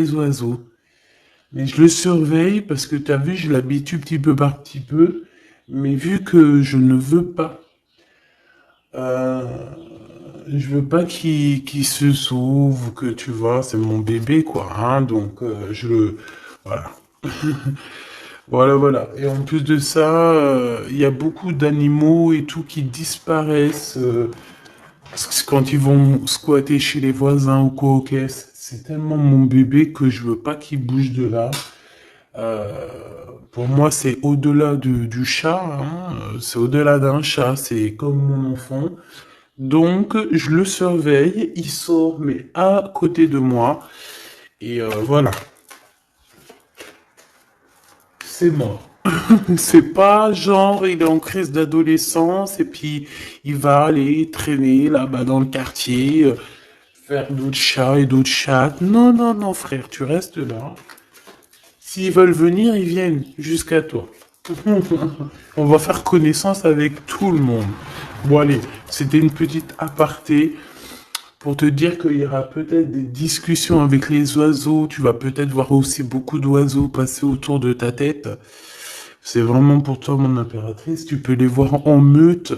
les oiseaux. Mais je le surveille parce que tu as vu, je l'habitue petit peu par petit peu. Mais vu que je ne veux pas, euh, je veux pas qu'il se sauve, que tu vois, c'est mon bébé, quoi. Hein, donc, je le... Voilà. Voilà, voilà. Et en plus de ça, il y a beaucoup d'animaux et tout qui disparaissent quand ils vont squatter chez les voisins ou quoi, ok. C'est tellement mon bébé que je veux pas qu'il bouge de là. Euh, pour moi, c'est au-delà du chat, hein, c'est au-delà d'un chat, c'est comme mon enfant. Donc, je le surveille, il sort, mais à côté de moi. Et voilà, c'est mort. C'est pas genre, il est en crise d'adolescence et puis il va aller traîner là-bas dans le quartier, faire d'autres chats et d'autres chattes. Non, non, non, frère, tu restes là. S'ils veulent venir, ils viennent jusqu'à toi. On va faire connaissance avec tout le monde. Bon, allez, c'était une petite aparté pour te dire qu'il y aura peut-être des discussions avec les oiseaux. Tu vas peut-être voir aussi beaucoup d'oiseaux passer autour de ta tête. C'est vraiment pour toi, mon impératrice. Tu peux les voir en meute.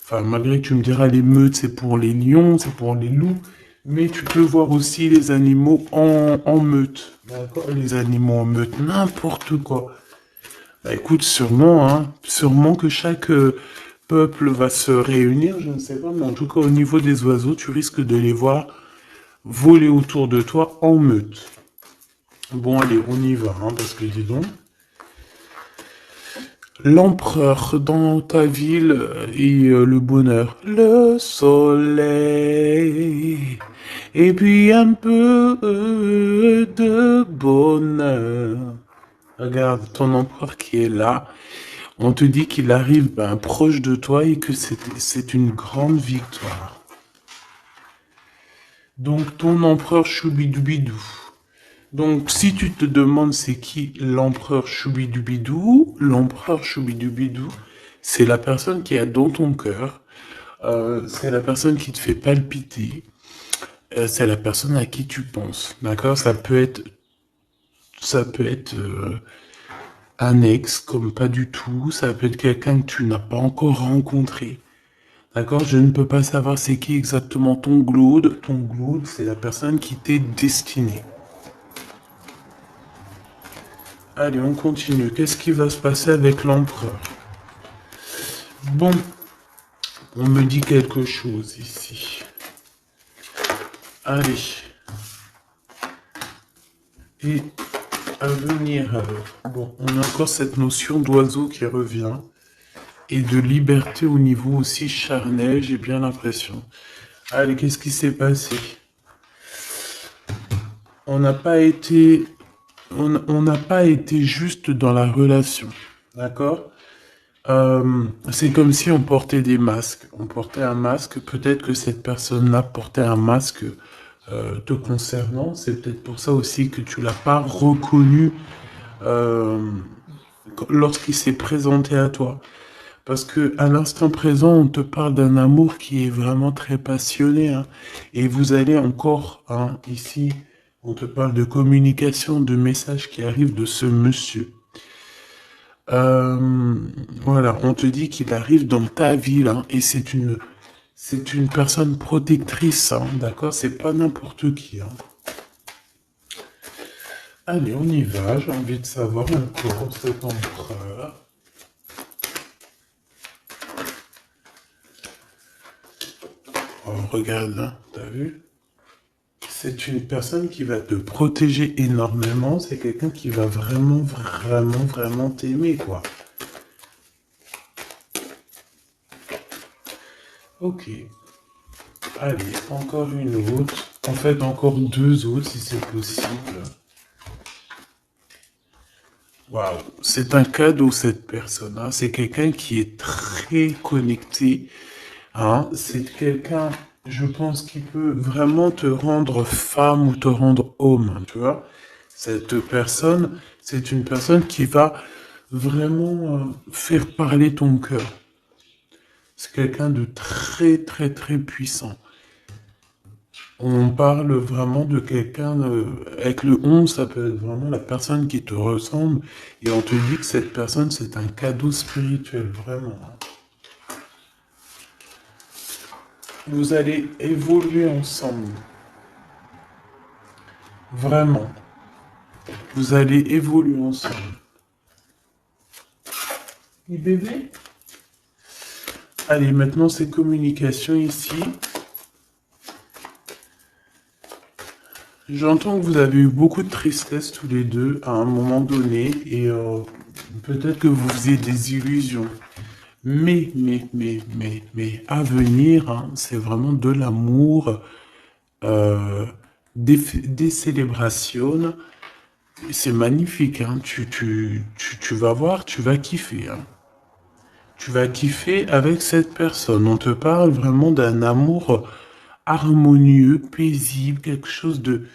Enfin, malgré que tu me diras, les meutes, c'est pour les lions, c'est pour les loups. Mais tu peux voir aussi les animaux en meute. D'accord? Les animaux en meute, n'importe quoi. Bah, écoute, sûrement, hein, sûrement que chaque peuple va se réunir, je ne sais pas, mais en tout cas au niveau des oiseaux, tu risques de les voir voler autour de toi en meute. Bon, allez, on y va, hein, parce que dis donc, l'empereur dans ta ville et le bonheur, le soleil, et puis un peu de bonheur. Regarde ton empereur qui est là. On te dit qu'il arrive ben, proche de toi et que c'est une grande victoire. Donc ton empereur Choubidoubidou. Donc si tu te demandes c'est qui l'empereur Choubidoubidou, l'empereur Choubidoubidou, c'est la personne qui est dans ton cœur, c'est la personne qui te fait palpiter, c'est la personne à qui tu penses, d'accord? Ça peut être un ex comme pas du tout, ça peut être quelqu'un que tu n'as pas encore rencontré. D'accord, je ne peux pas savoir c'est qui exactement ton glaude. Ton glaude, c'est la personne qui t'est destinée. Allez, on continue. Qu'est-ce qui va se passer avec l'empereur? Bon, on me dit quelque chose ici. Allez. Et à venir alors. Bon, on a encore cette notion d'oiseau qui revient. Et de liberté au niveau aussi charnel, j'ai bien l'impression. Allez, qu'est-ce qui s'est passé? On n'a pas été on n'a pas été juste dans la relation, d'accord? C'est comme si on portait des masques. On portait un masque, peut-être que cette personne-là portait un masque te concernant. C'est peut-être pour ça aussi que tu l'as pas reconnu euh, lorsqu'il s'est présenté à toi. Parce que à l'instant présent, on te parle d'un amour qui est vraiment très passionné, hein. Et vous allez encore, hein, ici, on te parle de communication, de messages qui arrivent de ce monsieur. Euh, voilà, on te dit qu'il arrive dans ta ville, hein, et c'est une personne protectrice, hein, d'accord? C'est pas n'importe qui, hein. Allez, on y va. J'ai envie de savoir encore cet empereur. Oh, regarde, hein, t'as vu? C'est une personne qui va te protéger énormément. C'est quelqu'un qui va vraiment, vraiment, vraiment t'aimer, quoi. Ok. Allez, encore une autre. En fait, encore deux autres si c'est possible. Waouh, c'est un cadeau cette personne, hein. C'est quelqu'un qui est très connecté, hein. C'est quelqu'un, je pense, qui peut vraiment te rendre femme ou te rendre homme, hein, tu vois. Cette personne, c'est une personne qui va vraiment faire parler ton cœur. C'est quelqu'un de très très très puissant. On parle vraiment de quelqu'un, avec le 11, ça peut être vraiment la personne qui te ressemble, et on te dit que cette personne, c'est un cadeau spirituel, vraiment. Vous allez évoluer ensemble, vraiment. Vous allez évoluer ensemble. Et bébé? Allez, maintenant c'est communication ici. J'entends que vous avez eu beaucoup de tristesse tous les deux à un moment donné et peut-être que vous faisiez des illusions. Mais, à venir, hein, c'est vraiment de l'amour, euh, des célébrations. C'est magnifique, hein. Tu vas voir, tu vas kiffer, hein. Tu vas kiffer avec cette personne. On te parle vraiment d'un amour harmonieux, paisible, quelque chose de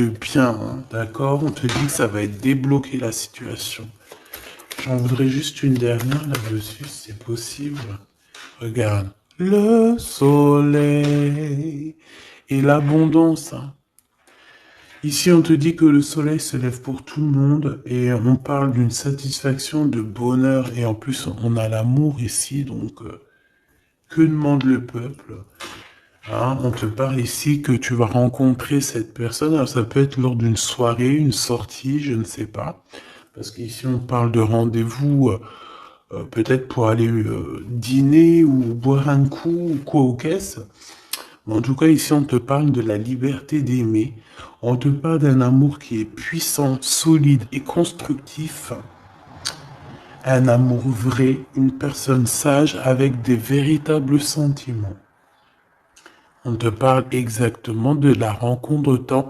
bien, hein, d'accord? On te dit que ça va être débloqué la situation. J'en voudrais juste une dernière là-dessus, si c'est possible. Regarde. Le soleil et l'abondance, hein. Ici, on te dit que le soleil se lève pour tout le monde et on parle d'une satisfaction, de bonheur et en plus, on a l'amour ici, donc que demande le peuple? Hein, on te parle ici que tu vas rencontrer cette personne. Alors, ça peut être lors d'une soirée, une sortie, je ne sais pas. Parce qu'ici, on parle de rendez-vous, peut-être pour aller dîner ou boire un coup ou quoi aux caisses. Mais en tout cas, ici, on te parle de la liberté d'aimer. On te parle d'un amour qui est puissant, solide et constructif. Un amour vrai, une personne sage avec des véritables sentiments. On te parle exactement de la rencontre temps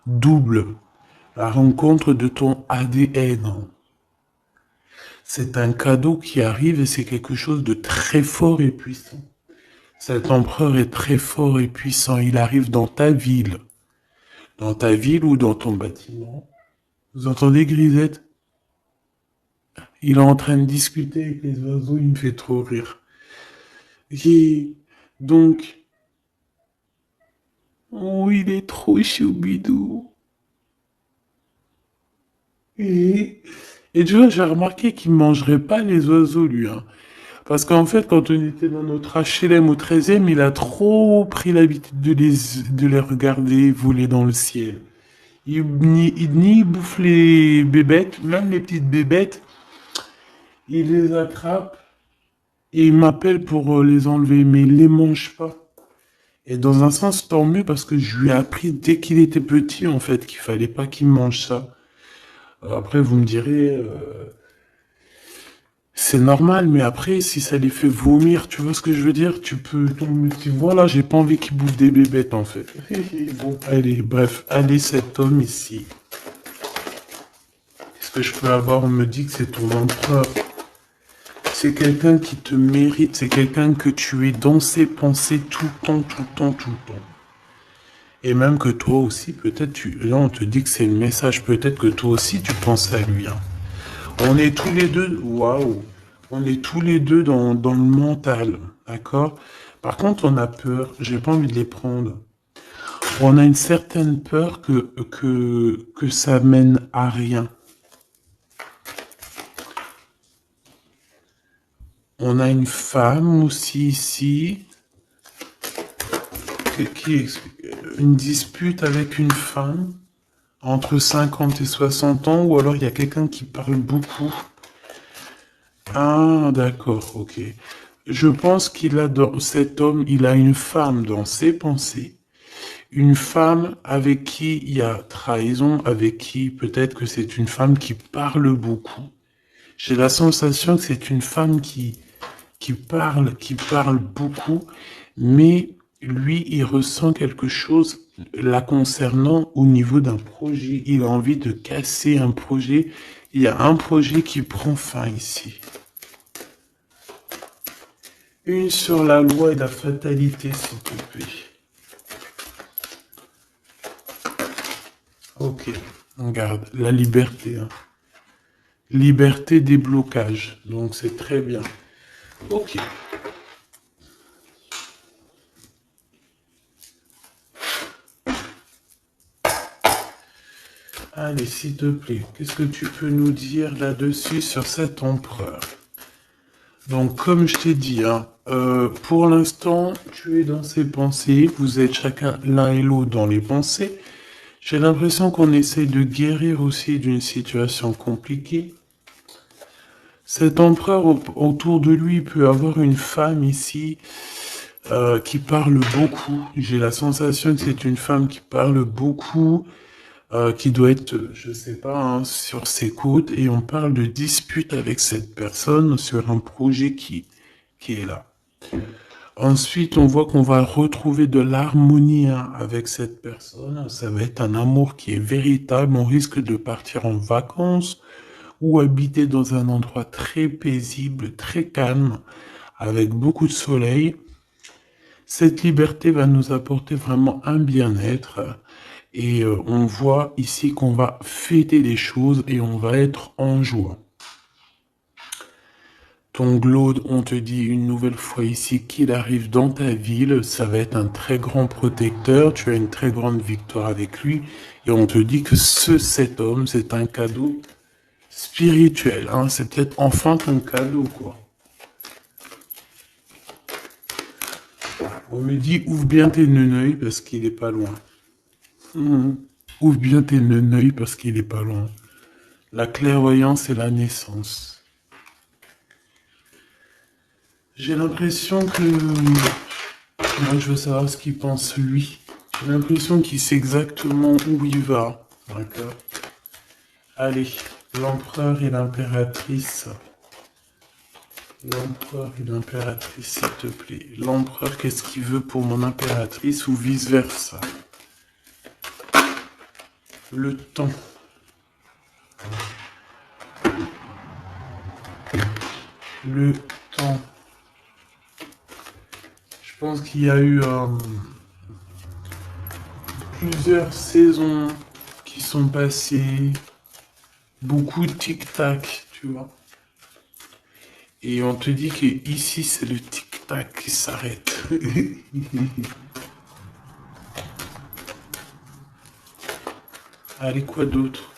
double, la rencontre de ton ADN. C'est un cadeau qui arrive et c'est quelque chose de très fort et puissant. Cet empereur est très fort et puissant. Il arrive dans ta ville. Dans ta ville ou dans ton bâtiment. Vous entendez, Grisette? Il est en train de discuter avec les oiseaux, il me fait trop rire. Et donc, oh, il est trop choubidou. Et, et tu vois, j'ai remarqué qu'il mangerait pas les oiseaux, lui, hein. Parce qu'en fait, quand on était dans notre HLM au 13e, il a trop pris l'habitude de les regarder voler dans le ciel. Il bouffe les bébêtes, même les petites bébêtes, il les attrape et il m'appelle pour les enlever, mais il les mange pas. Et dans un sens, tant mieux parce que je lui ai appris dès qu'il était petit, en fait, qu'il fallait pas qu'il mange ça. Après, vous me direz, c'est normal, mais après, si ça les fait vomir, tu vois ce que je veux dire? Voilà, j'ai pas envie qu'ils bouffent des bébêtes, en fait. Bon, allez, bref, allez, cet homme ici. Est-ce que je peux avoir, on me dit que c'est ton empereur. C'est quelqu'un qui te mérite, c'est quelqu'un que tu es dans ses pensées tout le temps, tout le temps, tout le temps. Et même que toi aussi, peut-être, là, on te dit que c'est le message, peut-être que toi aussi, tu penses à lui, hein. On est tous les deux, waouh, on est tous les deux dans le mental, d'accord? Par contre, on a peur, j'ai pas envie de les prendre. On a une certaine peur que ça mène à rien. On a une femme aussi ici, une dispute avec une femme entre 50 et 60 ans, ou alors il y a quelqu'un qui parle beaucoup. Ah, d'accord, ok. Je pense cet homme, il a une femme dans ses pensées, une femme avec qui il y a trahison, avec qui peut-être que c'est une femme qui parle beaucoup. J'ai la sensation que c'est une femme qui parle beaucoup, mais lui, il ressent quelque chose la concernant au niveau d'un projet. Il a envie de casser un projet. Il y a un projet qui prend fin ici. Une sur la loi et la fatalité, s'il te plaît. Ok, regarde, la liberté, hein. Liberté des blocages, donc c'est très bien. Ok. Allez, s'il te plaît, qu'est-ce que tu peux nous dire là-dessus sur cet empereur? Donc, comme je t'ai dit, hein, pour l'instant, tu es dans ses pensées, vous êtes chacun l'un et l'autre dans les pensées. J'ai l'impression qu'on essaye de guérir aussi d'une situation compliquée. Cet empereur autour de lui peut avoir une femme ici qui parle beaucoup. J'ai la sensation que c'est une femme qui parle beaucoup, qui doit être, je sais pas, hein, sur ses côtes. Et on parle de dispute avec cette personne sur un projet qui est là. Ensuite, on voit qu'on va retrouver de l'harmonie hein, avec cette personne. Ça va être un amour qui est véritable. On risque de partir en vacances ou habiter dans un endroit très paisible, très calme, avec beaucoup de soleil. Cette liberté va nous apporter vraiment un bien-être. Et on voit ici qu'on va fêter les choses et on va être en joie. Ton Glaude, on te dit une nouvelle fois ici qu'il arrive dans ta ville, ça va être un très grand protecteur, tu as une très grande victoire avec lui, et on te dit que cet homme, c'est un cadeau spirituel, hein, c'est peut-être enfin ton cadeau, quoi. On me dit, ouvre bien tes neneuils parce qu'il est pas loin. Ouvre bien tes neneuils parce qu'il est pas loin. La clairvoyance et la naissance. J'ai l'impression que... Moi, je veux savoir ce qu'il pense, lui. J'ai l'impression qu'il sait exactement où il va. D'accord. Allez, l'empereur et l'impératrice. L'empereur et l'impératrice, s'il te plaît. L'empereur, qu'est-ce qu'il veut pour mon impératrice ou vice-versa? Le temps. Le temps. Je pense qu'il y a eu plusieurs saisons qui sont passées, beaucoup de tic-tac, tu vois. Et on te dit que ici c'est le tic-tac qui s'arrête. Allez, quoi d'autre?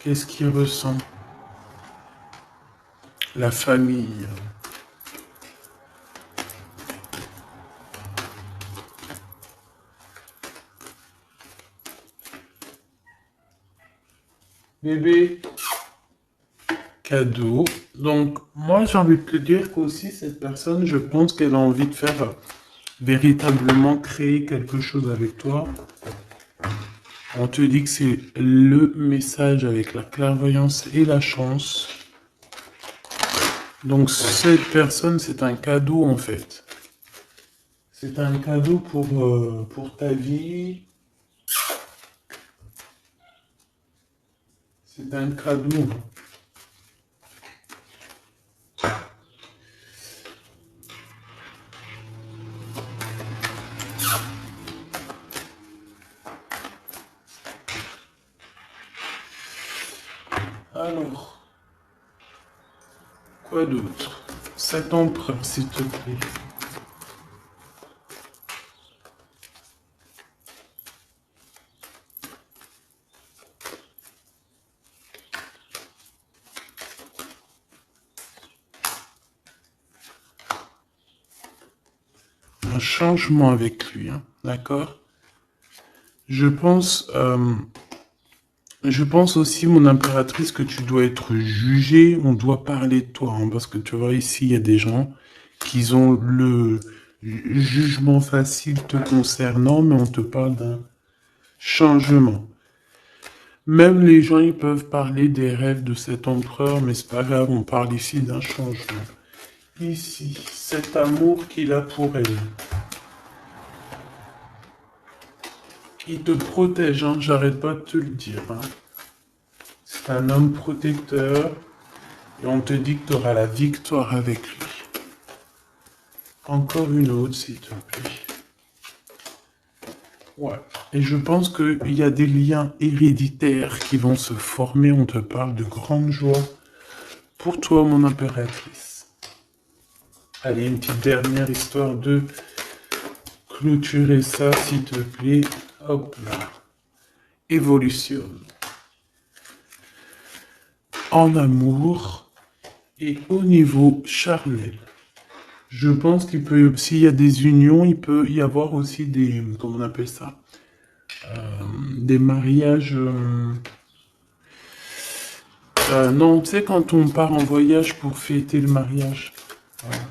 Qu'est-ce qu'il ressent? La famille. Bébé, cadeau. Donc, moi, j'ai envie de te dire qu'aussi, cette personne, je pense qu'elle a envie de faire véritablement créer quelque chose avec toi. On te dit que c'est le message avec la clairvoyance et la chance. Donc, cette personne, c'est un cadeau, en fait. C'est un cadeau pour ta vie. C'est un cadeau. Alors, quoi d'autre? Cet empereur, s'il te plaît. Un changement avec lui, hein, d'accord? Je pense aussi, mon impératrice, que tu dois être jugée, on doit parler de toi, hein, parce que tu vois, ici, il y a des gens qui ont le jugement facile te concernant, mais on te parle d'un changement. Même les gens, ils peuvent parler des rêves de cet empereur, mais c'est pas grave, on parle ici d'un changement. Ici, cet amour qu'il a pour elle. Il te protège, hein, j'arrête pas de te le dire. Hein. C'est un homme protecteur, et on te dit que tu auras la victoire avec lui. Encore une autre, s'il te plaît. Ouais. Et je pense qu'il y a des liens héréditaires qui vont se former. On te parle de grande joie pour toi, mon impératrice. Allez, une petite dernière histoire de clôturer ça, s'il te plaît. Hop là. Évolution. en amour et au niveau charnel. Je pense qu'il peut, s'il y a des unions, il peut y avoir aussi des, comment on appelle ça, des mariages. Non, tu sais, quand on part en voyage pour fêter le mariage. Voilà.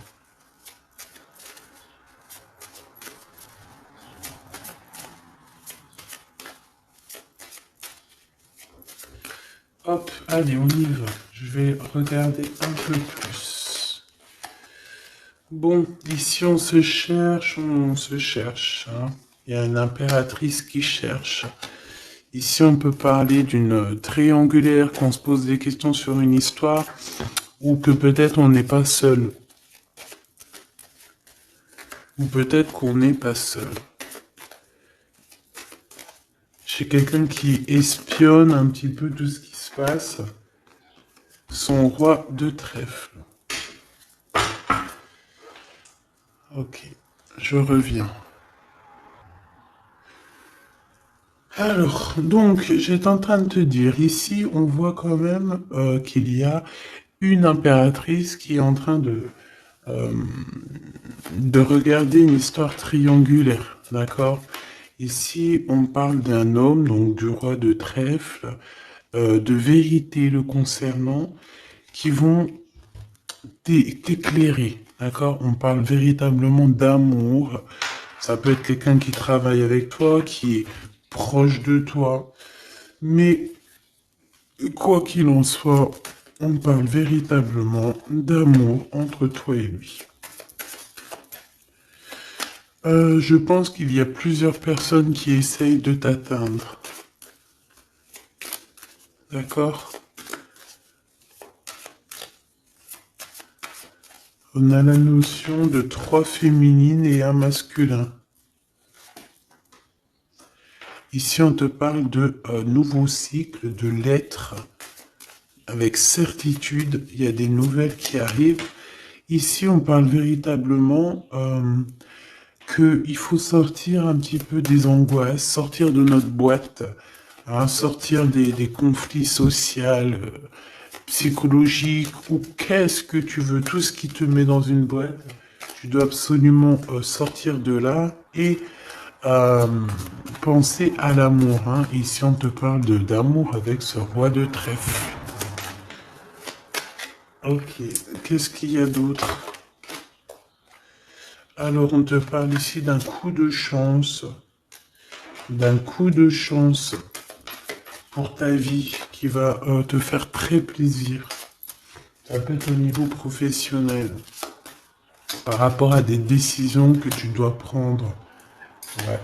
Hop, allez, on y va. Je vais regarder un peu plus. Bon, ici on se cherche, on se cherche, hein. Il y a une impératrice qui cherche. Ici, on peut parler d'une triangulaire, qu'on se pose des questions sur une histoire, ou que peut-être on n'est pas seul. Ou peut-être qu'on n'est pas seul. J'ai quelqu'un qui espionne un petit peu tout ce qui se passe. Son roi de trèfle. Ok, je reviens. Alors, donc, j'étais en train de te dire, ici, on voit quand même qu'il y a une impératrice qui est en train euh, de regarder une histoire triangulaire, d'accord? Ici, on parle d'un homme, donc du roi de trèfle, de vérité le concernant, qui vont t'éclairer, d'accord? On parle véritablement d'amour. Ça peut être quelqu'un qui travaille avec toi, qui est proche de toi. Mais quoi qu'il en soit, on parle véritablement d'amour entre toi et lui. Je pense qu'il y a plusieurs personnes qui essayent de t'atteindre. D'accord? On a la notion de 3 féminines et un masculin. Ici, on te parle de nouveau cycle, de l'être. Avec certitude, il y a des nouvelles qui arrivent. Ici, on parle véritablement qu'il faut sortir un petit peu des angoisses, sortir de notre boîte, hein, sortir des conflits sociaux, psychologiques, ou qu'est-ce que tu veux, tout ce qui te met dans une boîte, tu dois absolument sortir de là et euh, penser à l'amour. Hein. Ici, on te parle d'amour avec ce roi de trèfle. Ok, qu'est-ce qu'il y a d'autre? Alors, on te parle ici d'un coup de chance pour ta vie qui va te faire très plaisir. Ça peut être au niveau professionnel, par rapport à des décisions que tu dois prendre. Ouais.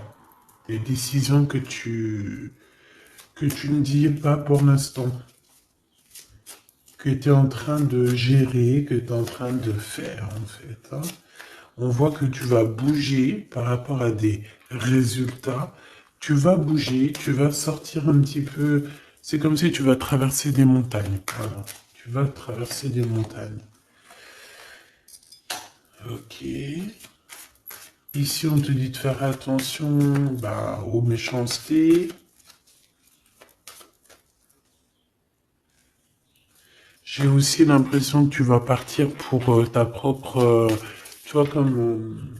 Des décisions que tu ne dis pas pour l'instant, que tu es en train de gérer, que tu es en train de faire en fait. Hein. On voit que tu vas bouger par rapport à des résultats. Tu vas bouger, tu vas sortir un petit peu. C'est comme si tu vas traverser des montagnes. Voilà. Tu vas traverser des montagnes. Ok. Ici, on te dit de faire attention aux méchancetés. J'ai aussi l'impression que tu vas partir pour ta propre, tu vois, comme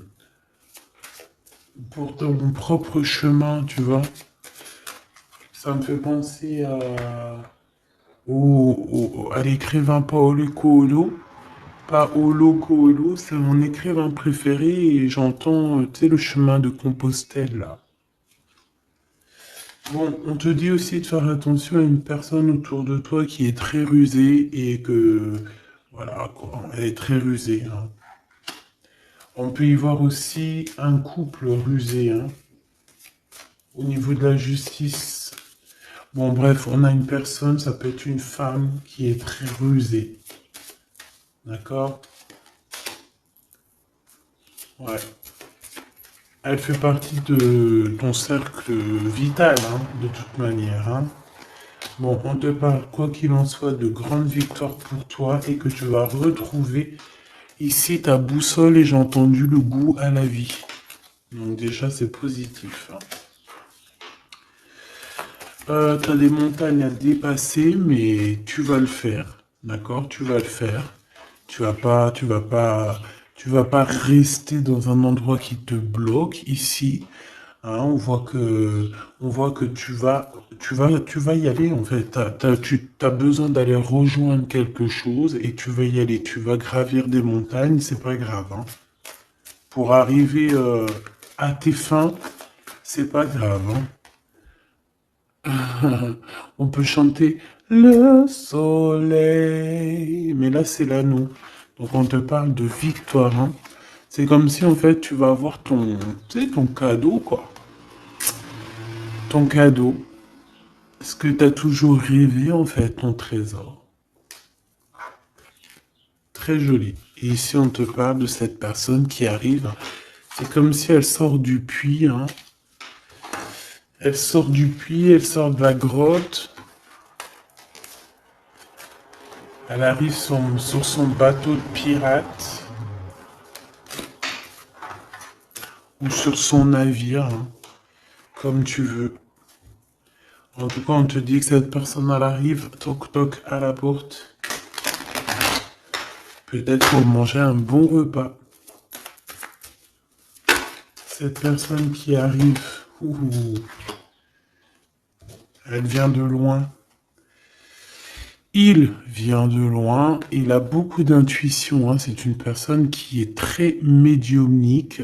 pour ton propre chemin, tu vois. Ça me fait penser à l'écrivain Paolo Coelho. Paolo Coelho, c'est mon écrivain préféré et j'entends, tu sais, le chemin de Compostelle, là. Bon, on te dit aussi de faire attention à une personne autour de toi qui est très rusée et que, voilà, quoi, elle est très rusée. Hein. On peut y voir aussi un couple rusé, hein, au niveau de la justice. Bon, bref, on a une personne, ça peut être une femme qui est très rusée. D'accord? Ouais. Elle fait partie de ton cercle vital, hein, de toute manière. Hein. Bon, on te parle, quoi qu'il en soit, de grandes victoires pour toi et que tu vas retrouver ici ta boussole et j'ai entendu le goût à la vie. Donc déjà, c'est positif. Hein. T'as des montagnes à dépasser, mais tu vas le faire. D'accord? Tu vas le faire. Tu vas pas rester dans un endroit qui te bloque ici. Hein, on voit que tu vas y aller en fait. Tu as besoin d'aller rejoindre quelque chose et tu vas y aller. Tu vas gravir des montagnes, c'est pas grave. Hein. Pour arriver à tes fins, c'est pas grave. Hein. On peut chanter le soleil, mais là c'est là nous. Donc on te parle de victoire. Hein. C'est comme si en fait tu vas avoir tu sais, ton cadeau quoi. Ton cadeau. Ce que tu as toujours rêvé, en fait, ton trésor. Très joli. Et ici, on te parle de cette personne qui arrive. C'est comme si elle sort du puits. Hein. Elle sort du puits, elle sort de la grotte. Elle arrive sur son bateau de pirate. Ou sur son navire. Hein, comme tu veux. En tout cas, on te dit que cette personne, elle arrive, toc toc, à la porte. Peut-être pour manger un bon repas. Cette personne qui arrive, ouh, elle vient de loin. Il vient de loin. Il a beaucoup d'intuition. Hein. C'est une personne qui est très médiumnique.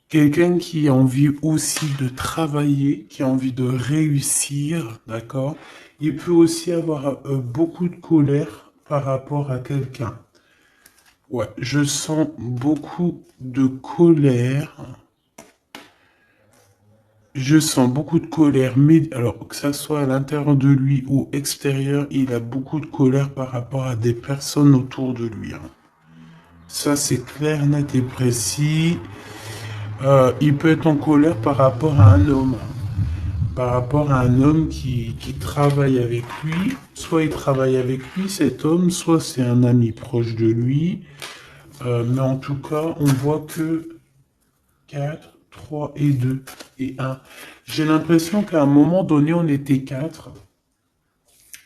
Quelqu'un qui a envie aussi de travailler, qui a envie de réussir. D'accord? Il peut aussi avoir beaucoup de colère par rapport à quelqu'un. Ouais, je sens beaucoup de colère. Je sens beaucoup de colère, mais alors que ça soit à l'intérieur de lui ou extérieur, il a beaucoup de colère par rapport à des personnes autour de lui. Hein. Ça, c'est clair, net et précis. Il peut être en colère par rapport à un homme. Par rapport à un homme qui travaille avec lui. Soit il travaille avec lui, cet homme, soit c'est un ami proche de lui. Mais en tout cas, on voit que 4, 3 et 2 et un. J'ai l'impression qu'à un moment donné, on était 4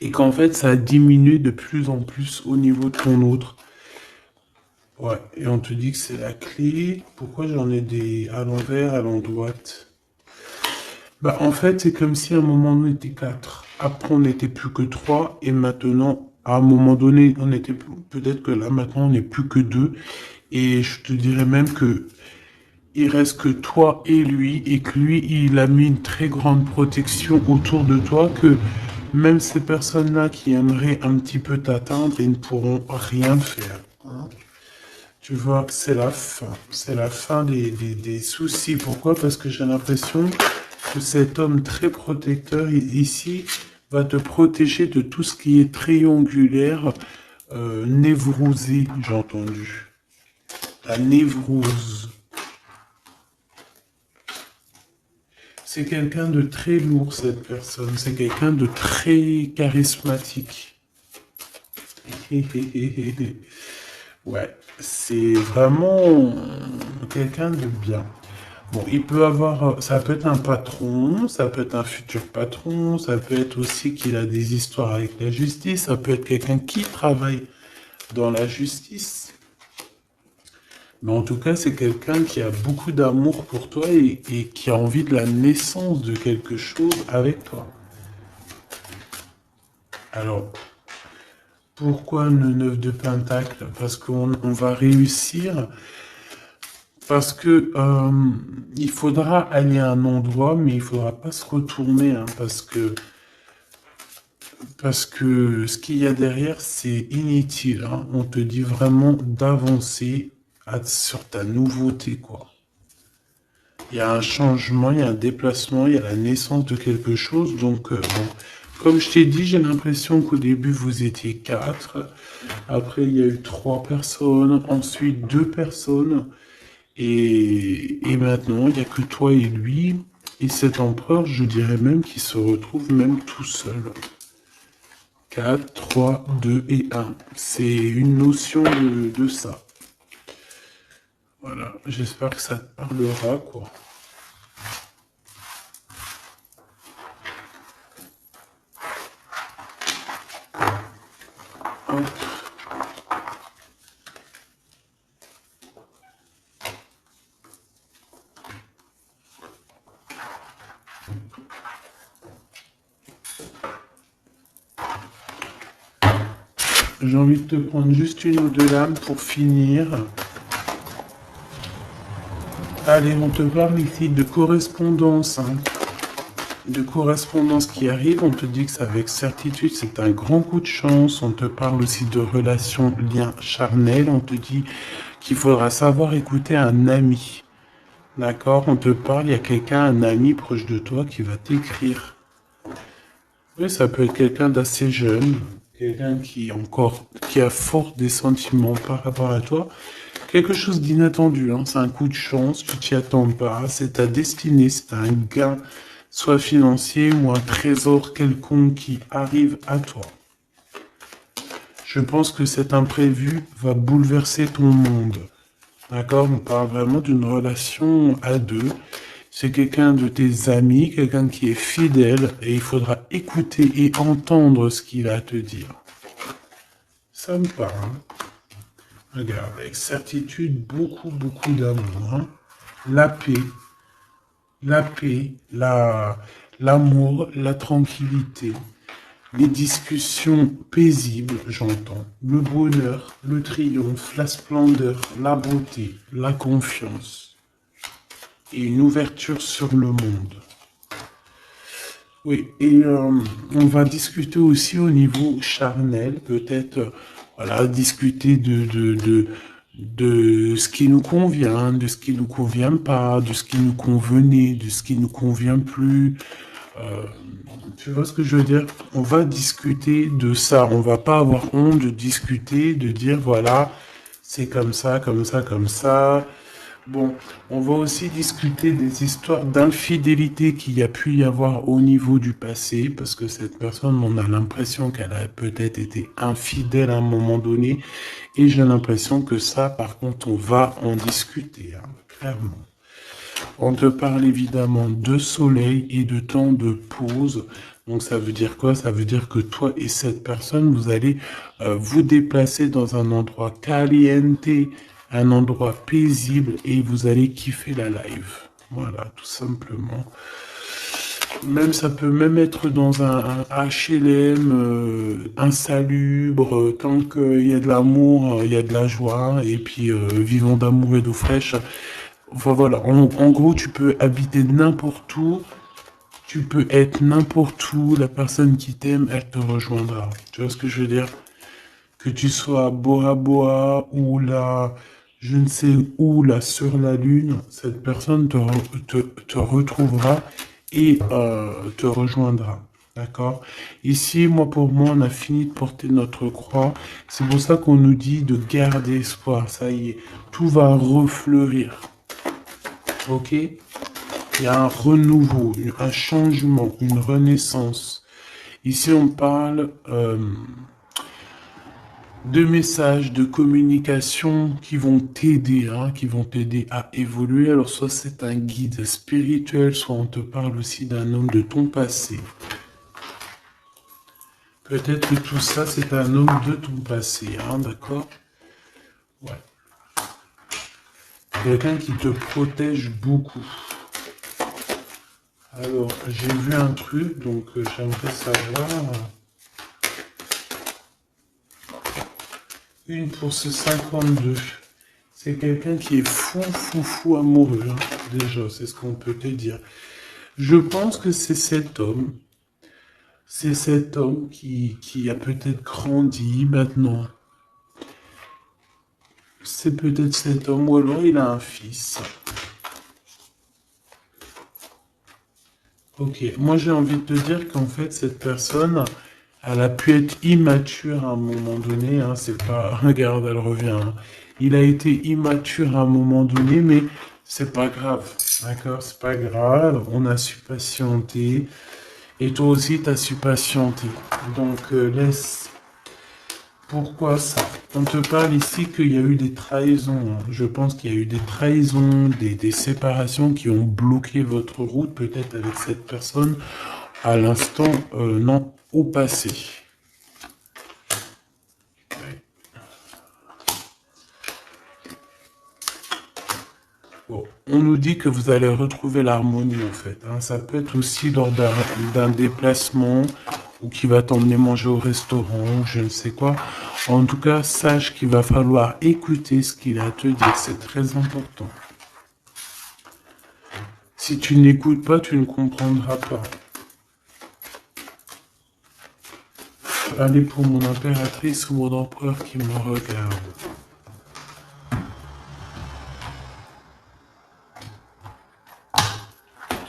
et qu'en fait, ça a diminué de plus en plus au niveau de ton autre. Ouais, et on te dit que c'est la clé. Pourquoi j'en ai des à l'envers, à l'endroit? Bah, en fait, c'est comme si à un moment, on était 4. Après, on n'était plus que 3 et maintenant, à un moment donné, on était peut-être que là, maintenant, on n'est plus que 2. Et je te dirais même que il reste que toi et lui, et que lui, il a mis une très grande protection autour de toi, que même ces personnes-là qui aimeraient un petit peu t'atteindre, ils ne pourront rien faire. Hein. Tu vois que c'est la fin des soucis. Pourquoi? Parce que j'ai l'impression que cet homme très protecteur ici va te protéger de tout ce qui est triangulaire, névrosé, j'ai entendu. La névrose. C'est quelqu'un de très lourd, cette personne. C'est quelqu'un de très charismatique. Ouais, c'est vraiment quelqu'un de bien. Bon, il peut avoir, ça peut être un patron, ça peut être un futur patron, ça peut être aussi qu'il a des histoires avec la justice, ça peut être quelqu'un qui travaille dans la justice. Mais en tout cas, c'est quelqu'un qui a beaucoup d'amour pour toi et qui a envie de la naissance de quelque chose avec toi. Alors, pourquoi le 9 de Pentacle? Parce qu'on va réussir, parce que il faudra aller à un endroit, mais il faudra pas se retourner, hein, parce que ce qu'il y a derrière, c'est inutile. Hein. On te dit vraiment d'avancer sur ta nouveauté, quoi. Il y a un changement, il y a un déplacement, il y a la naissance de quelque chose. Donc, bon, comme je t'ai dit, j'ai l'impression qu'au début, vous étiez 4. Après, il y a eu 3 personnes. Ensuite, 2 personnes. Et maintenant, il n'y a que toi et lui. Et cet empereur, je dirais même qu'il se retrouve même tout seul. 4, 3, 2 et 1. C'est une notion de ça. Voilà, j'espère que ça te parlera, quoi. Hop. J'ai envie de te prendre juste une ou deux lames pour finir. Allez, on te parle ici de correspondance. De correspondance qui arrive, on te dit que c'est avec certitude, c'est un grand coup de chance. On te parle aussi de relations, liens charnels. On te dit qu'il faudra savoir écouter un ami. D'accord? On te parle, il y a quelqu'un, un ami proche de toi qui va t'écrire. Oui, ça peut être quelqu'un d'assez jeune, quelqu'un qui a fort des sentiments par rapport à toi. Quelque chose d'inattendu, hein. C'est un coup de chance, tu t'y attends pas, c'est ta destinée, c'est un gain, soit financier ou un trésor quelconque qui arrive à toi. Je pense que cet imprévu va bouleverser ton monde. D'accord? On parle vraiment d'une relation à deux. C'est quelqu'un de tes amis, quelqu'un qui est fidèle, et il faudra écouter et entendre ce qu'il a à te dire. Ça me parle. Regarde, avec certitude, beaucoup d'amour. Hein. La paix, l'amour, la tranquillité, les discussions paisibles, j'entends, le bonheur, le triomphe, la splendeur, la beauté, la confiance et une ouverture sur le monde. Oui, et on va discuter aussi au niveau charnel, peut-être, voilà, discuter de ce qui nous convient, de ce qui nous convient pas, de ce qui nous convenait, de ce qui nous convient plus. Euh, Tu vois ce que je veux dire? On va discuter de ça. On va pas avoir honte de discuter, de dire voilà, c'est comme ça, comme ça, comme ça. Bon, on va aussi discuter des histoires d'infidélité qu'il y a pu y avoir au niveau du passé, parce que cette personne, on a l'impression qu'elle a peut-être été infidèle à un moment donné, et j'ai l'impression que ça, par contre, on va en discuter, hein, clairement. On te parle évidemment de soleil et de temps de pause. Donc ça veut dire quoi? Ça veut dire que toi et cette personne, vous allez vous déplacer dans un endroit caliente, un endroit paisible et vous allez kiffer la live. Voilà, tout simplement. Même ça peut même être dans un HLM insalubre, tant qu'il y a de l'amour, il y a de la joie, et puis vivons d'amour et d'eau fraîche. Enfin voilà, en gros, tu peux habiter n'importe où, tu peux être n'importe où, la personne qui t'aime, elle te rejoindra. Tu vois ce que je veux dire? Que tu sois à Bora Bora ou là, je ne sais où, là, sur la Lune, cette personne te retrouvera et te rejoindra. D'accord? Ici, pour moi, on a fini de porter notre croix. C'est pour ça qu'on nous dit de garder espoir. Ça y est, tout va refleurir. Ok? Il y a un renouveau, un changement, une renaissance. Ici, on parle de messages, de communication qui vont t'aider, hein, qui vont t'aider à évoluer. Alors, soit c'est un guide spirituel, soit on te parle aussi d'un homme de ton passé. Peut-être que tout ça, c'est un homme de ton passé, hein, d'accord? Ouais. Quelqu'un qui te protège beaucoup. Alors, j'ai vu un truc, donc j'aimerais savoir. Une pour ce 52. C'est quelqu'un qui est fou amoureux, hein, déjà, c'est ce qu'on peut te dire. Je pense que c'est cet homme. C'est cet homme qui a peut-être grandi maintenant. C'est peut-être cet homme, ou alors il a un fils. Ok, moi j'ai envie de te dire qu'en fait, cette personne, elle a pu être immature à un moment donné, hein, c'est pas... Regarde, elle revient. Hein. Il a été immature à un moment donné, mais c'est pas grave, d'accord? C'est pas grave, on a su patienter, et toi aussi, t'as su patienter. Donc, laisse... Pourquoi ça? On te parle ici qu'il y a eu des trahisons. Hein. Je pense qu'il y a eu des trahisons, des séparations qui ont bloqué votre route, peut-être avec cette personne, à l'instant, non, au passé. on nous dit que vous allez retrouver l'harmonie en fait. Hein. Ça peut être aussi lors d'un déplacement ou qui va t'emmener manger au restaurant ou je ne sais quoi. En tout cas, sache qu'il va falloir écouter ce qu'il a à te dire. C'est très important. Si tu n'écoutes pas, tu ne comprendras pas. Allez pour mon impératrice ou mon empereur qui me regarde.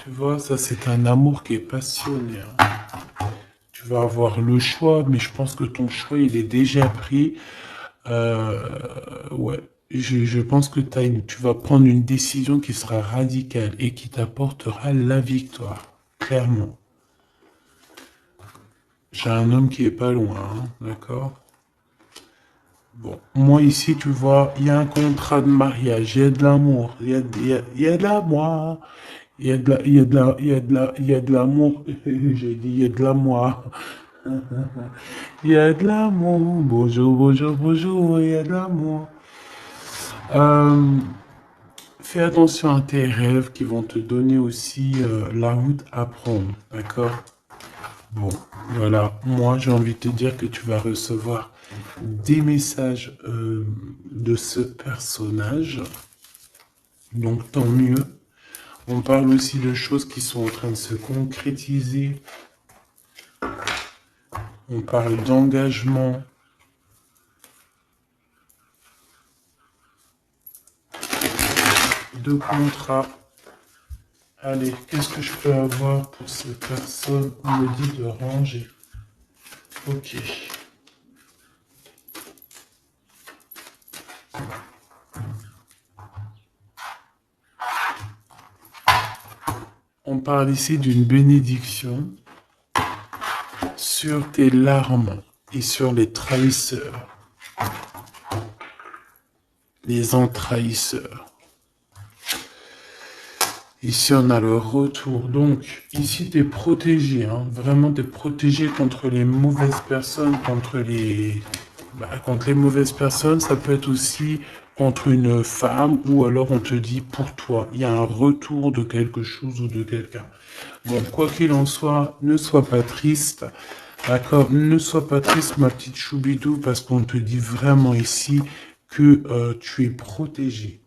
Tu vois, ça c'est un amour qui est passionné. Hein. Tu vas avoir le choix, mais je pense que ton choix il est déjà pris. Ouais, je pense que tu vas prendre une décision qui sera radicale et qui t'apportera la victoire, clairement. J'ai un homme qui est pas loin, hein, d'accord? Bon, moi ici, tu vois, il y a un contrat de mariage, il y a de l'amour, il y a de l'amour, il y a de la, il y a de la, il y a de la, il y a de l'amour, j'ai dit, il y a de l'amour, il y a de l'amour, bonjour, bonjour, bonjour, il y a de l'amour. Euh, Fais attention à tes rêves qui vont te donner aussi la route à prendre, d'accord? Bon, voilà, moi j'ai envie de te dire que tu vas recevoir des messages de ce personnage, donc tant mieux. On parle aussi de choses qui sont en train de se concrétiser. On parle d'engagement. De contrat. Allez, qu'est-ce que je peux avoir pour cette personne? On me dit de ranger. Ok. On parle ici d'une bénédiction sur tes larmes et sur les trahisseurs. Les entrahisseurs. Ici, on a le retour. Donc, ici, tu es protégé. Hein. Vraiment, tu es protégé contre les mauvaises personnes, contre les mauvaises personnes. Ça peut être aussi contre une femme ou alors on te dit pour toi. Il y a un retour de quelque chose ou de quelqu'un. Bon, quoi qu'il en soit, ne sois pas triste. D'accord? Ne sois pas triste, ma petite choubidou, parce qu'on te dit vraiment ici que tu es protégé.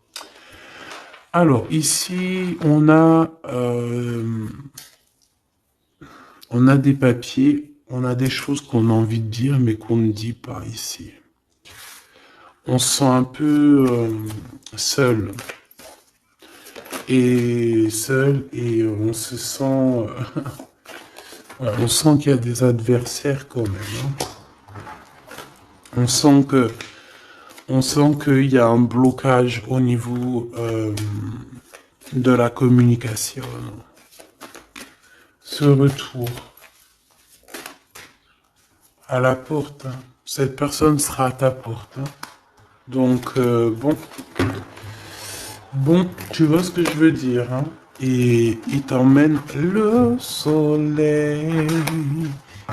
Alors, ici, on a des papiers, on a des choses qu'on a envie de dire, mais qu'on ne dit pas ici. On se sent un peu seul. Et on se sent... on sent qu'il y a des adversaires quand même. Hein. On sent qu'il y a un blocage au niveau de la communication. Ce retour à la porte, hein. Cette personne sera à ta porte. Hein. Donc, bon, tu vois ce que je veux dire. Hein. Et il t'emmène le soleil,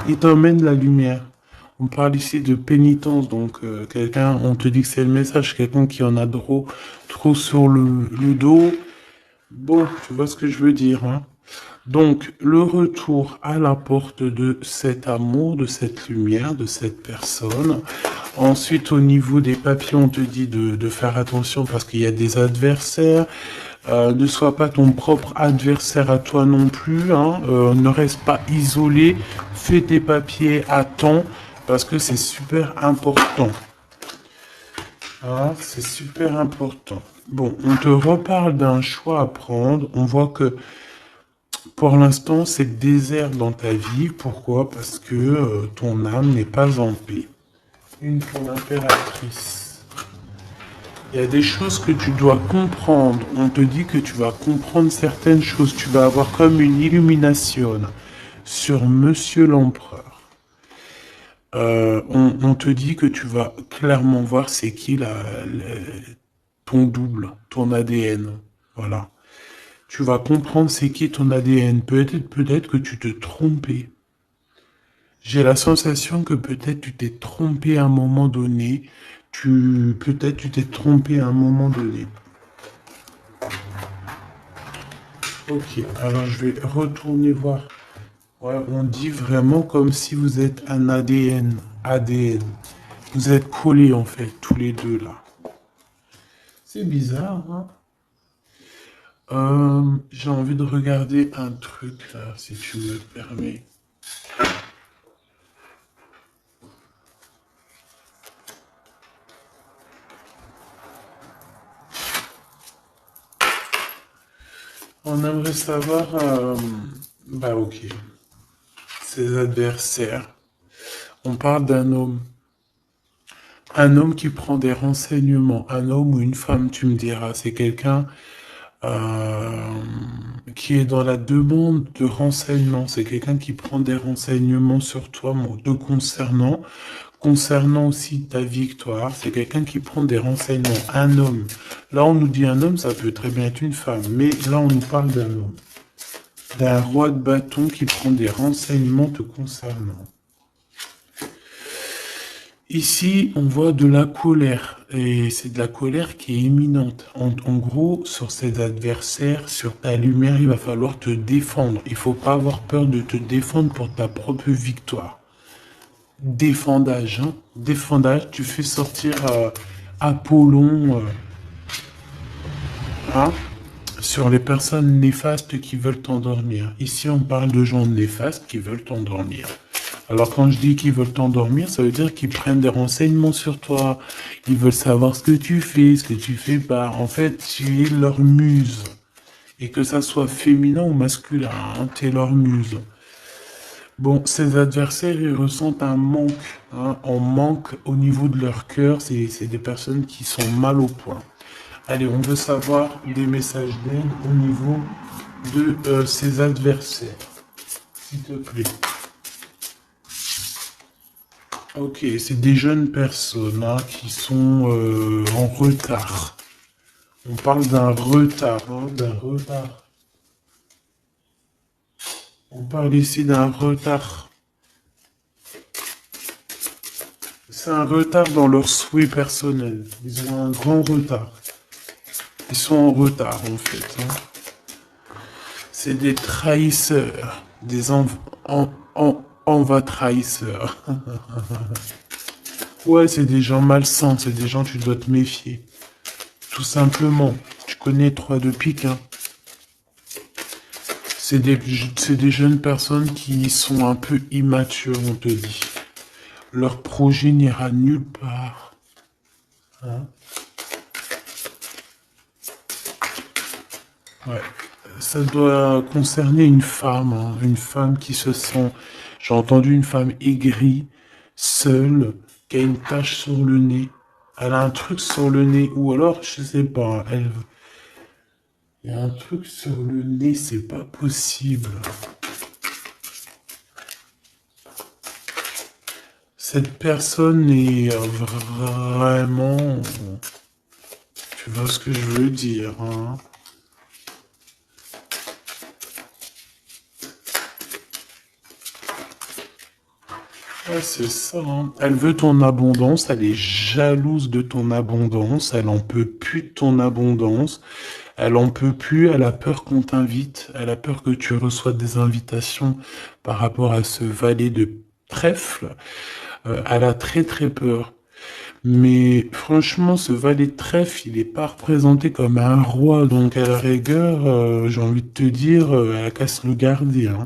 il t'emmène la lumière. On parle ici de pénitence, donc quelqu'un, on te dit que c'est le message, quelqu'un qui en a trop sur le dos. Bon, tu vois ce que je veux dire. Hein. Donc, le retour à la porte de cet amour, de cette lumière, de cette personne. Ensuite, au niveau des papiers, on te dit de faire attention parce qu'il y a des adversaires. Ne sois pas ton propre adversaire à toi non plus. Hein. Ne reste pas isolé. Fais tes papiers à temps parce que c'est super important. Ah, c'est super important. Bon, on te reparle d'un choix à prendre. On voit que pour l'instant, c'est désert dans ta vie. Pourquoi? Parce que ton âme n'est pas en paix. Une pour l'impératrice. Il y a des choses que tu dois comprendre. On te dit que tu vas comprendre certaines choses. Tu vas avoir comme une illumination sur Monsieur l'Empereur. On te dit que tu vas clairement voir c'est qui ton double, ton ADN. Voilà. Tu vas comprendre c'est qui ton ADN. Peut-être que tu te trompais. J'ai la sensation que peut-être tu t'es trompé à un moment donné. Peut-être tu t'es trompé à un moment donné. Ok, alors je vais retourner voir. Ouais, on dit vraiment comme si vous êtes un ADN. ADN. Vous êtes collés en fait, tous les deux là. C'est bizarre, hein? J'ai envie de regarder un truc là, si tu me permets. On aimerait savoir, bah ok, ses adversaires. On parle d'un homme. Un homme qui prend des renseignements. Un homme ou une femme, tu me diras. C'est quelqu'un euh, qui est dans la demande de renseignements. C'est quelqu'un qui prend des renseignements sur toi, te concernant. Concernant aussi ta victoire, c'est quelqu'un qui prend des renseignements. Un homme. Là, on nous dit un homme, ça peut très bien être une femme. Mais là, on nous parle d'un homme. D'un roi de bâton qui prend des renseignements te concernant. Ici, on voit de la colère, et c'est de la colère qui est imminente. En gros, sur ses adversaires, sur ta lumière, il va falloir te défendre. Il faut pas avoir peur de te défendre pour ta propre victoire. Défendage, hein. Défendage, tu fais sortir Apollon, hein, sur les personnes néfastes qui veulent t'endormir. Ici, on parle de gens néfastes qui veulent t'endormir. Alors quand je dis qu'ils veulent t'endormir, ça veut dire qu'ils prennent des renseignements sur toi. Ils veulent savoir ce que tu fais, ce que tu fais pas. En fait, tu es leur muse. Et que ça soit féminin ou masculin, hein, tu es leur muse. Bon, ces adversaires, ils ressentent un manque, hein, un manque au niveau de leur cœur. C'est des personnes qui sont mal au point. Allez, on veut savoir des messages d'aide au niveau de ces adversaires. S'il te plaît. Ok, c'est des jeunes personnes hein, qui sont en retard. On parle d'un retard, hein, d'un retard. On parle ici d'un retard. C'est un retard dans leurs souhaits personnels. Ils ont un grand retard. Ils sont en retard en fait. Hein. C'est des trahisseurs, des enva trahisseurs. Ouais, c'est des gens malsains, c'est des gens tu dois te méfier. Tout simplement. Tu connais 3 de pique, hein. C'est des jeunes personnes qui sont un peu immatures, on te dit. Leur projet n'ira nulle part. Hein. Ouais. Ça doit concerner une femme, hein. Une femme qui se sent... J'ai entendu une femme aigrie, seule, qui a une tache sur le nez. Elle a un truc sur le nez, ou alors, je sais pas, elle... Il y a un truc sur le nez, c'est pas possible. Cette personne est vraiment... Tu vois ce que je veux dire, hein? Ouais, c'est ça, hein. Elle veut ton abondance, elle est jalouse de ton abondance, elle en peut plus de ton abondance, elle en peut plus, elle a peur qu'on t'invite, elle a peur que tu reçoives des invitations par rapport à ce valet de trèfle. Elle a très très peur. Mais franchement, ce valet de trèfle, il n'est pas représenté comme un roi, donc à la rigueur, j'ai envie de te dire, elle casse le gardien.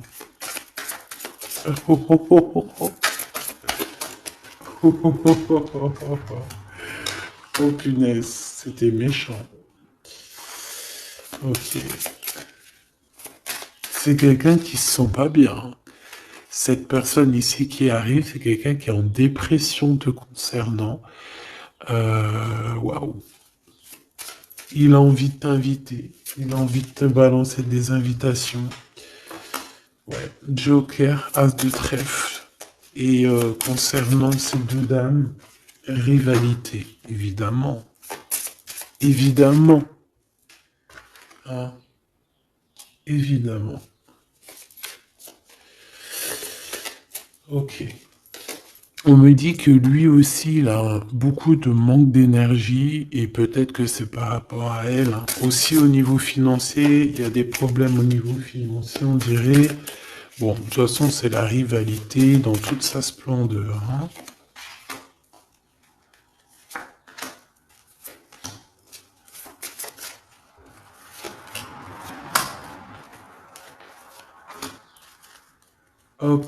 Oh punaise, c'était méchant. Ok. C'est quelqu'un qui se sent pas bien. Cette personne ici qui arrive, c'est quelqu'un qui est en dépression te concernant. Waouh. Il a envie de t'inviter. Il a envie de te balancer des invitations. Ouais. Joker, As de trèfle. Et concernant ces deux dames, rivalité, évidemment. Évidemment. Hein, évidemment. Ok. On me dit que lui aussi, il a beaucoup de manque d'énergie et peut-être que c'est par rapport à elle, hein. Aussi au niveau financier, il y a des problèmes au niveau financier, on dirait. Bon, de toute façon, c'est la rivalité dans toute sa splendeur, hein. Hop.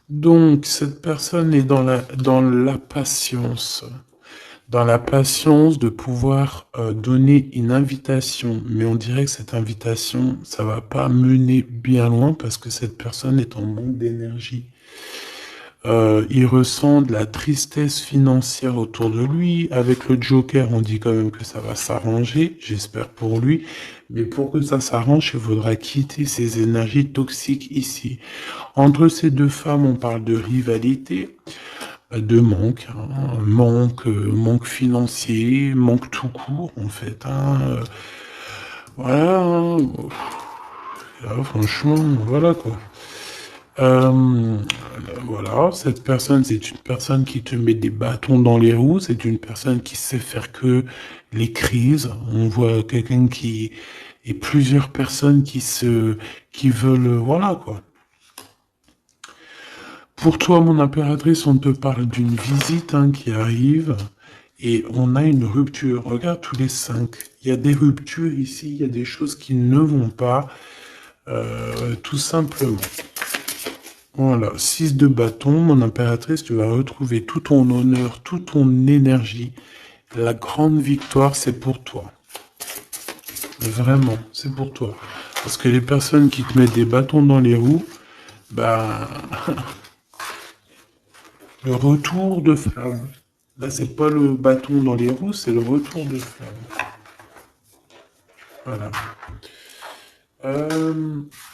Donc, cette personne est dans la patience. Dans la patience de pouvoir donner une invitation. Mais on dirait que cette invitation, ça va pas mener bien loin parce que cette personne est en manque d'énergie. Il ressent de la tristesse financière autour de lui. Avec le Joker, on dit quand même que ça va s'arranger, j'espère pour lui. Mais pour que ça s'arrange, il faudra quitter ces énergies toxiques ici. Entre ces deux femmes, on parle de rivalité, de manque, hein. Manque financier, manque tout court, en fait, hein. Voilà, hein. Là, franchement, voilà quoi. Euh, voilà, cette personne, c'est une personne qui te met des bâtons dans les roues, c'est une personne qui sait faire que les crises. On voit quelqu'un qui et plusieurs personnes qui veulent, voilà quoi. Pour toi, mon impératrice, on te parle d'une visite hein, qui arrive et on a une rupture. Regarde tous les 5. Il y a des ruptures ici, il y a des choses qui ne vont pas, tout simplement. Voilà, 6 de bâton, mon impératrice, tu vas retrouver tout ton honneur, toute ton énergie. La grande victoire, c'est pour toi. Vraiment, c'est pour toi. Parce que les personnes qui te mettent des bâtons dans les roues, bah, le retour de flamme. Là, c'est pas le bâton dans les roues, c'est le retour de flamme. Voilà.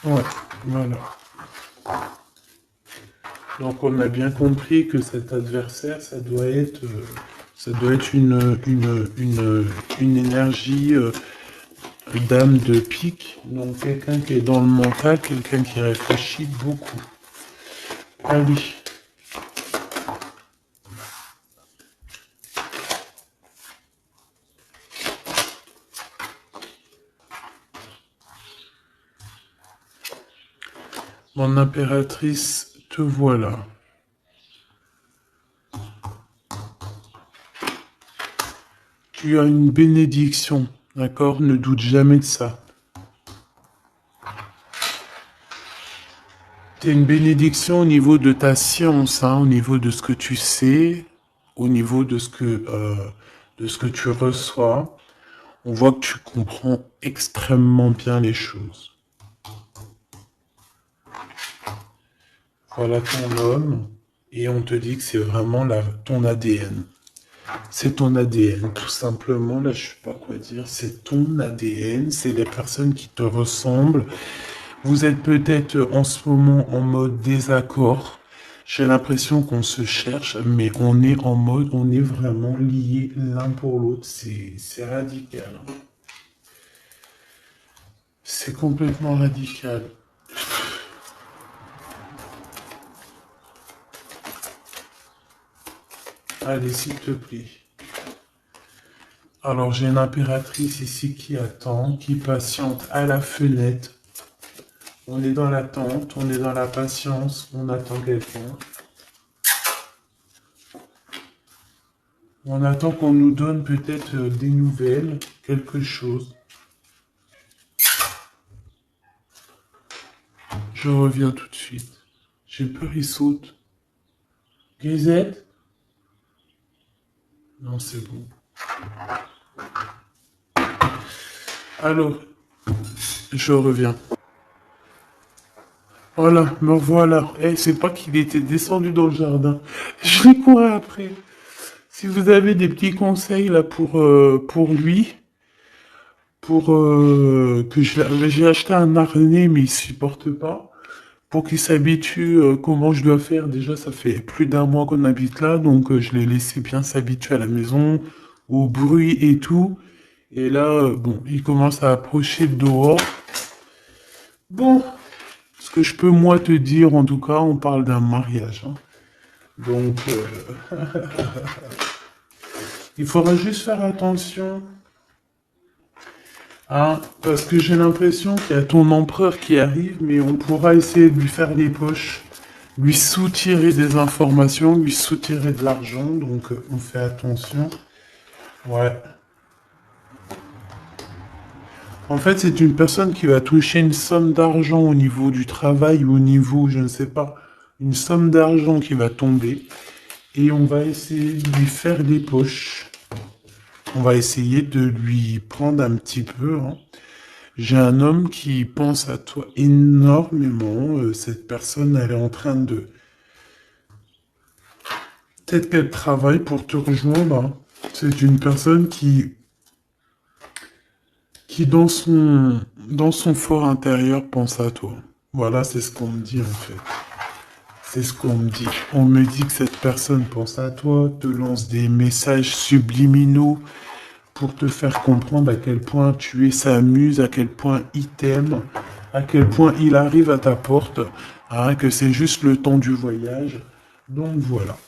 Ouais, voilà. Donc on a bien compris que cet adversaire, ça doit être une énergie dame de pique. Donc quelqu'un qui est dans le mental, quelqu'un qui réfléchit beaucoup. Allez. Mon impératrice, te voilà. Tu as une bénédiction, d'accord? Ne doute jamais de ça. Tu as une bénédiction au niveau de ta science, hein, au niveau de ce que tu sais, au niveau de de ce que tu reçois. On voit que tu comprends extrêmement bien les choses. Voilà ton homme, et on te dit que c'est vraiment ton ADN. C'est ton ADN, tout simplement. Là, je sais pas quoi dire. C'est ton ADN, c'est les personnes qui te ressemblent. Vous êtes peut-être en ce moment en mode désaccord. J'ai l'impression qu'on se cherche, mais on est en mode, on est vraiment liés l'un pour l'autre. C'est radical. C'est complètement radical. Allez, s'il te plaît. Alors, j'ai une impératrice ici qui attend, qui patiente à la fenêtre. On est dans l'attente, on est dans la patience, on attend quelqu'un. On attend qu'on nous donne peut-être des nouvelles, quelque chose. Je reviens tout de suite. J'ai peur, il saute. Grisette? Non, c'est bon. Alors, je reviens. Voilà, me revoilà. Eh, c'est pas qu'il était descendu dans le jardin. Je l'ai couru après. Si vous avez des petits conseils là pour lui, pour que j'ai acheté un harnais mais il supporte pas, pour qu'il s'habitue comment je dois faire. Déjà, ça fait plus d'un mois qu'on habite là, donc je l'ai laissé bien s'habituer à la maison, au bruit et tout. Et là, bon, il commence à approcher le dehors. Bon, que je peux moi te dire, en tout cas, on parle d'un mariage, hein. Donc, il faudra juste faire attention, hein, parce que j'ai l'impression qu'il y a ton empereur qui arrive, mais on pourra essayer de lui faire les poches, lui soutirer des informations, lui soutirer de l'argent, donc on fait attention. Ouais. En fait, c'est une personne qui va toucher une somme d'argent au niveau du travail ou au niveau, je ne sais pas, une somme d'argent qui va tomber et on va essayer de lui faire les poches. On va essayer de lui prendre un petit peu, hein. J'ai un homme qui pense à toi énormément. Cette personne, elle est en train de... Peut-être qu'elle travaille pour te rejoindre, hein. C'est une personne qui dans son fort intérieur pense à toi. Voilà, c'est ce qu'on me dit en fait. C'est ce qu'on me dit. On me dit que cette personne pense à toi, te lance des messages subliminaux pour te faire comprendre à quel point tu es sa muse, à quel point il t'aime, à quel point il arrive à ta porte, hein, que c'est juste le temps du voyage. Donc voilà.